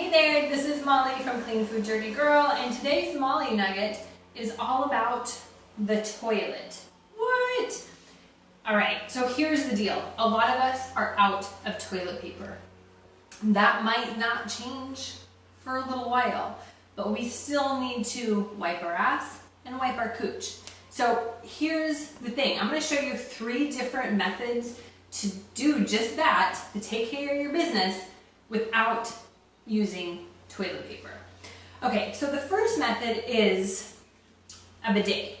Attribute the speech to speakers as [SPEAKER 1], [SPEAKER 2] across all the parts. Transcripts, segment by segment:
[SPEAKER 1] Hey there, this is Molly from Clean Food Dirty Girl, and today's Molly Nugget is all about the toilet. What? Alright, so here's the deal. A lot of us are out of toilet paper. That might not change for a little while, but we still need to wipe our ass and wipe our cooch. So here's the thing. I'm going to show you 3 different methods to do just that, to take care of your business without using toilet paper. Okay, so the first method is a bidet.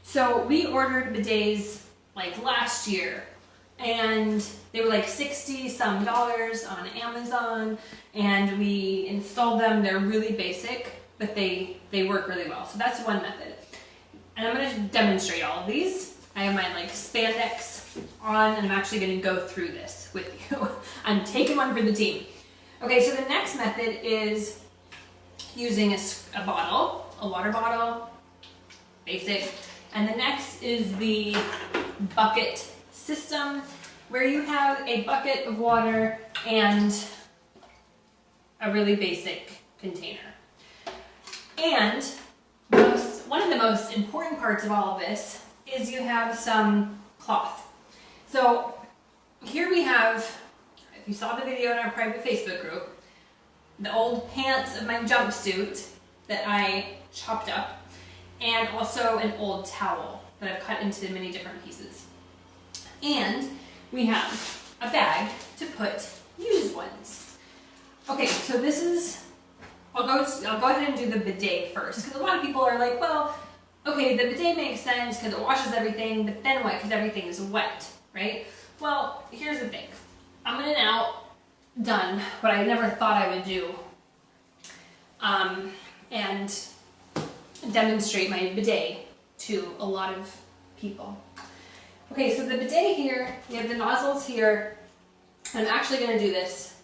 [SPEAKER 1] So we ordered bidets like last year, and they were like $60 some on Amazon, and we installed them. They're really basic, but they work really well. So that's one method. And I'm going to demonstrate all of these. I have my like spandex on, and I'm actually going to go through this with you. I'm taking one for the team. Okay, so the next method is using a bottle, a water bottle, basic. And the next is the bucket system, where you have a bucket of water and a really basic container. And one of the most important parts of all of this is you have some cloth. So here we have, if you saw the video in our private Facebook group, the old pants of my jumpsuit that I chopped up, and also an old towel that I've cut into many different pieces. And we have a bag to put used ones. Okay, so this is, I'll go ahead and do the bidet first, because a lot of people are like, well, okay, the bidet makes sense because it washes everything, but then what? Because everything is wet, right? Well, here's the thing. I'm going to now done what I never thought I would do, and demonstrate my bidet to a lot of people. Okay, so the bidet here, you have the nozzles here, and I'm actually going to do this.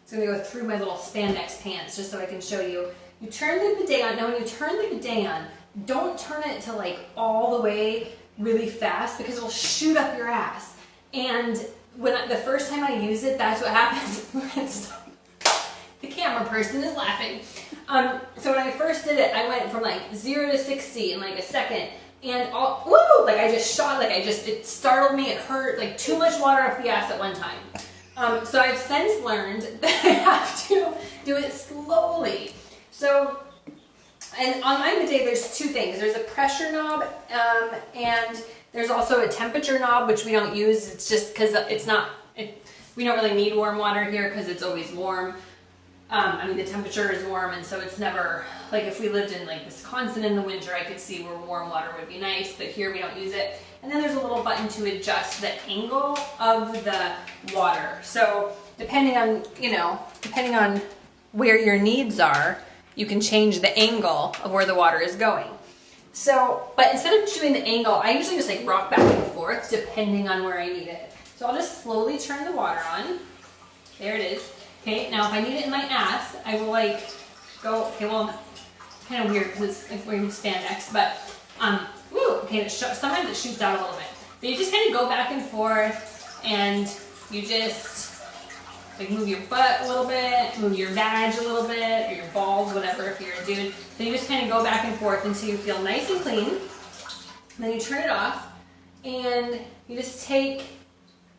[SPEAKER 1] It's going to go through my little spandex pants just so I can show you. You turn the bidet on. Now when you turn the bidet on, don't turn it to like all the way really fast, because it'll shoot up your ass. And the first time I use it, that's what happens. The camera person is laughing. So when I first did it, I went from like 0 to 60 in like a second, and I just shot, it startled me, it hurt, like too much water up the ass at one time. So I've since learned that I have to do it slowly. So, and on my bidet, there's 2 things. There's a pressure knob, and there's also a temperature knob, which we don't use. It's just because we don't really need warm water here because it's always warm. I mean, the temperature is warm, and so it's never, like if we lived in like Wisconsin in the winter, I could see where warm water would be nice, but here we don't use it. And then there's a little button to adjust the angle of the water. So depending on where your needs are, you can change the angle of where the water is going. So, but instead of doing the angle, I usually just like rock back and forth depending on where I need it. So I'll just slowly turn the water on. There it is. Okay, now if I need it in my ass, I will like go, okay, well, it's kind of weird because it's like wearing spandex, but, okay, sometimes it shoots out a little bit. But you just kind of go back and forth, and you just like move your butt a little bit, move your vag a little bit, or your balls, whatever, if you're a dude. Then you just kind of go back and forth until you feel nice and clean. Then you turn it off, and you just take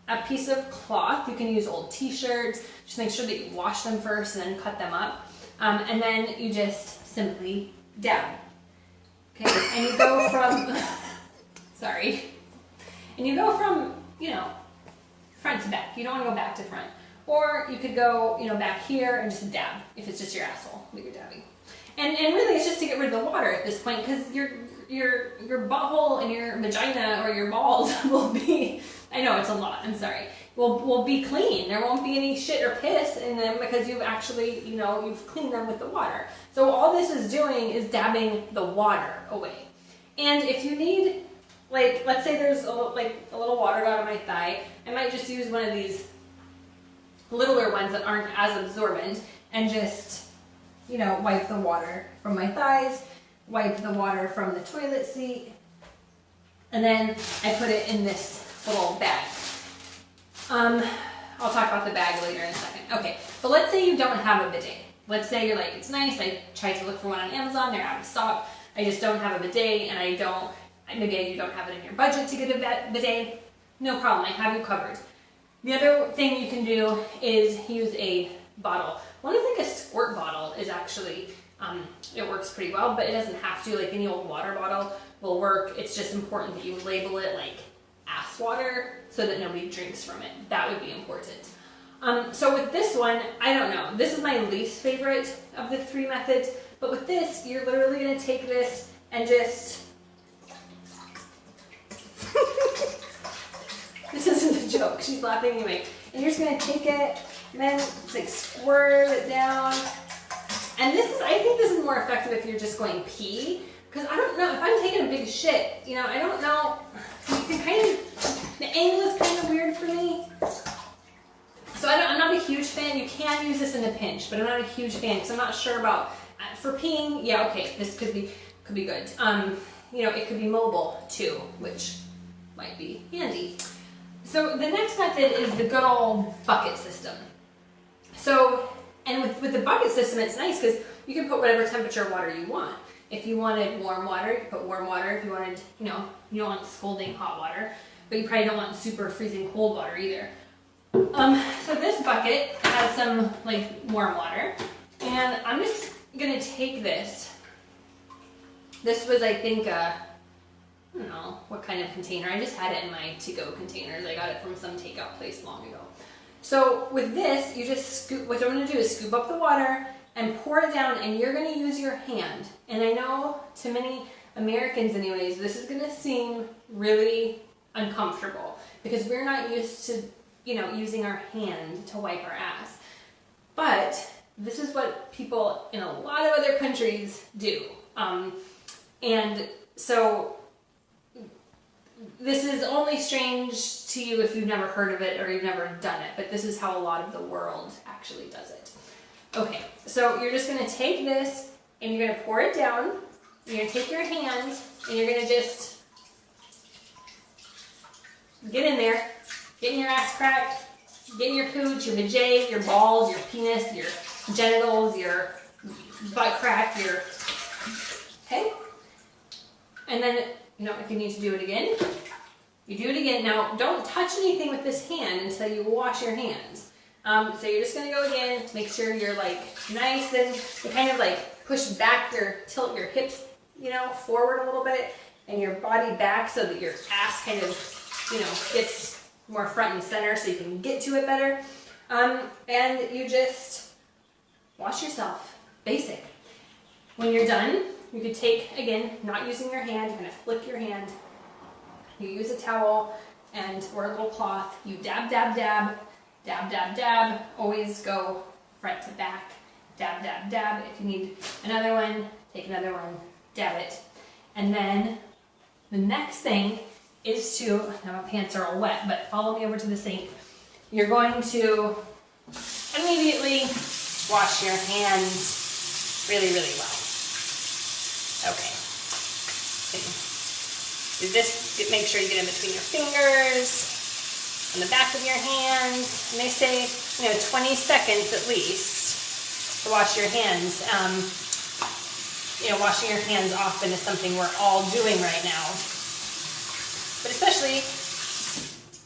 [SPEAKER 1] a piece of cloth. You can use old t-shirts. Just make sure that you wash them first and then cut them up. And then you just simply dab. Okay, and you go from, sorry. And you go from, front to back. You don't want to go back to front. Or you could go, back here and just dab, if it's just your asshole that you're dabbing. And really it's just to get rid of the water at this point, because your butthole and your vagina or your balls will be, I know it's a lot, I'm sorry, will be clean. There won't be any shit or piss in them because you've actually, you've cleaned them with the water. So all this is doing is dabbing the water away. And if you need, like, let's say there's a little water dot on my thigh, I might just use one of these littler ones that aren't as absorbent and just, wipe the water from my thighs, wipe the water from the toilet seat, and then I put it in this little bag. I'll talk about the bag later in a second. Okay, but let's say you don't have a bidet. let's say you're like, it's nice, I tried to look for one on Amazon, they're out of stock, I just don't have a bidet, and maybe you don't have it in your budget to get a bidet, no problem, I have you covered. The other thing you can do is use a bottle. One, I think a squirt bottle is actually, it works pretty well, but it doesn't have to, like any old water bottle will work. It's just important that you label it like ass water so that nobody drinks from it. That would be important. So with this one, I don't know. This is my least favorite of the 3 methods, but with this, you're literally gonna take this and just, this isn't a joke, she's laughing anyway. And you're just gonna take it, and then just like squirt it down. And I think this is more effective if you're just going pee, because I don't know, if I'm taking a big shit, you know, I don't know, you can the angle is kind of weird for me. So I'm not a huge fan. You can use this in a pinch, but I'm not a huge fan because I'm not sure about, for peeing, yeah, okay, this could be good. You know, it could be mobile too, which might be handy. So the next method is the good old bucket system. So, and with the bucket system, it's nice because you can put whatever temperature water you want. If you wanted warm water, you put warm water. If you wanted, you know, you don't want scalding hot water, but you probably don't want super freezing cold water either. So this bucket has some like warm water, and I'm just gonna take this. This was, I think, I don't know what kind of container. I just had it in my to-go containers. I got it from some takeout place long ago. So with this, you just scoop, what I'm gonna do is scoop up the water and pour it down, and you're gonna use your hand. And I know to many Americans anyways, this is gonna seem really uncomfortable because we're not used to, you know, using our hand to wipe our ass. But this is what people in a lot of other countries do. And so this is only strange to you if you've never heard of it or you've never done it, but this is how a lot of the world actually does it. Okay, so you're just gonna take this and you're gonna pour it down. You're gonna take your hand and you're gonna just get in there, get in your ass crack, get in your cooch, your vajay, your balls, your penis, your genitals, your butt crack, your, okay? And then, you know, if you need to do it again, you do it again. Now, don't touch anything with this hand until you wash your hands. So you're just gonna go again, make sure you're like nice and you kind of like push back tilt your hips, you know, forward a little bit and your body back so that your ass kind of, you know, gets more front and center so you can get to it better. And you just wash yourself, basic. When you're done, you could take, again, not using your hand, kind of flick your hand. You use a towel or a little cloth. You dab, dab, dab, dab, dab, dab. Always go front to back, dab, dab, dab. If you need another one, take another one, dab it. And then the next thing is to, now my pants are all wet, but follow me over to the sink. You're going to immediately wash your hands really, really well. Okay. Do this, make sure you get in between your fingers, on the back of your hands. And they say, you know, 20 seconds at least to wash your hands. You know, washing your hands often is something we're all doing right now. But especially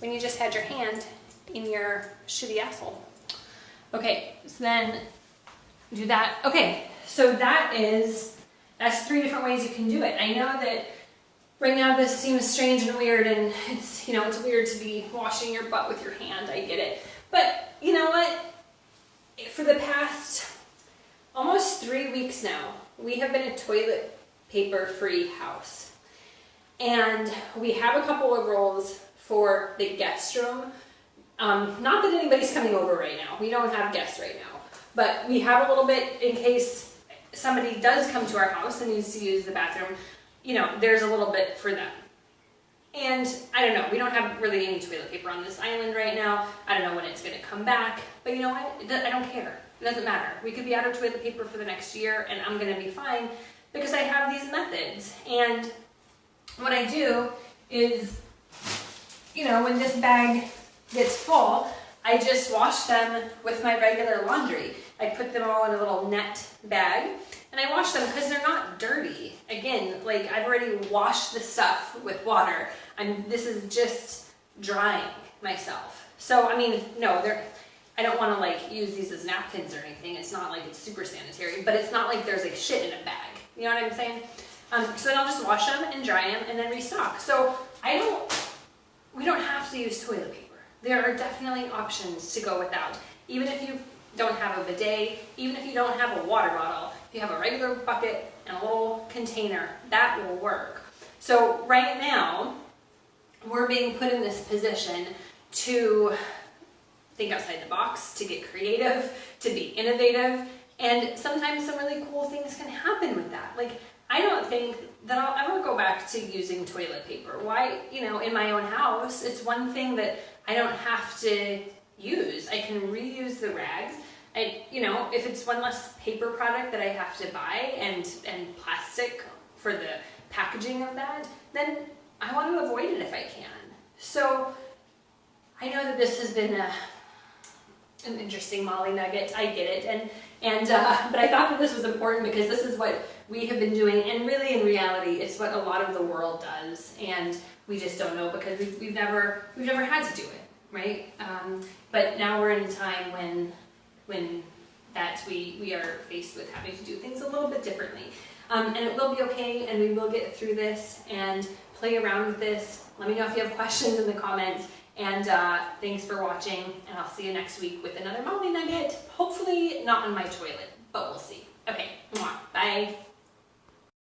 [SPEAKER 1] when you just had your hand in your shitty asshole. Okay, so then do that. Okay, so that's 3 different ways you can do it. I know that right now this seems strange and weird, and it's, you know, it's weird to be washing your butt with your hand. I get it. But you know what? For the past almost 3 weeks now, we have been a toilet paper free house. And we have a couple of rolls for the guest room. Not that anybody's coming over right now. We don't have guests right now. But we have a little bit in case somebody does come to our house and needs to use the bathroom. You know, there's a little bit for them. And I don't know, we don't have really any toilet paper on this island right now. I don't know when it's going to come back. But you know what? I don't care. It doesn't matter. We could be out of toilet paper for the next year and I'm going to be fine because I have these methods. And what I do is, you know, when this bag gets full, I just wash them with my regular laundry. I put them all in a little net bag and I wash them because they're not dirty. Again, like I've already washed the stuff with water. This is just drying myself. So, I mean, no, I don't want to like use these as napkins or anything. It's not like it's super sanitary, but it's not like there's like shit in a bag. You know what I'm saying? So then I'll just wash them and dry them and then restock. So we don't have to use toilet paper. There are definitely options to go without. Even if you don't have a bidet, even if you don't have a water bottle, if you have a regular bucket and a little container, that will work. So right now, we're being put in this position to think outside the box, to get creative, to be innovative, and sometimes some really cool things can happen with that. Like, I don't think that I'll ever go back to using toilet paper. Why, in my own house, it's one thing that I don't have to use. I can reuse the rags. If it's one less paper product that I have to buy and plastic for the packaging of that, then I want to avoid it if I can. So I know that this has been an interesting Molly nugget. I get it, but I thought that this was important because this is what we have been doing, and really in reality, it's what a lot of the world does, and we just don't know because we've never had to do it, right? But now we're in a time when that we are faced with having to do things a little bit differently, and it will be okay, and we will get through this and play around with this. Let me know if you have questions in the comments. And thanks for watching, and I'll see you next week with another Molly nugget. Hopefully not on my toilet, but we'll see. Okay, bye.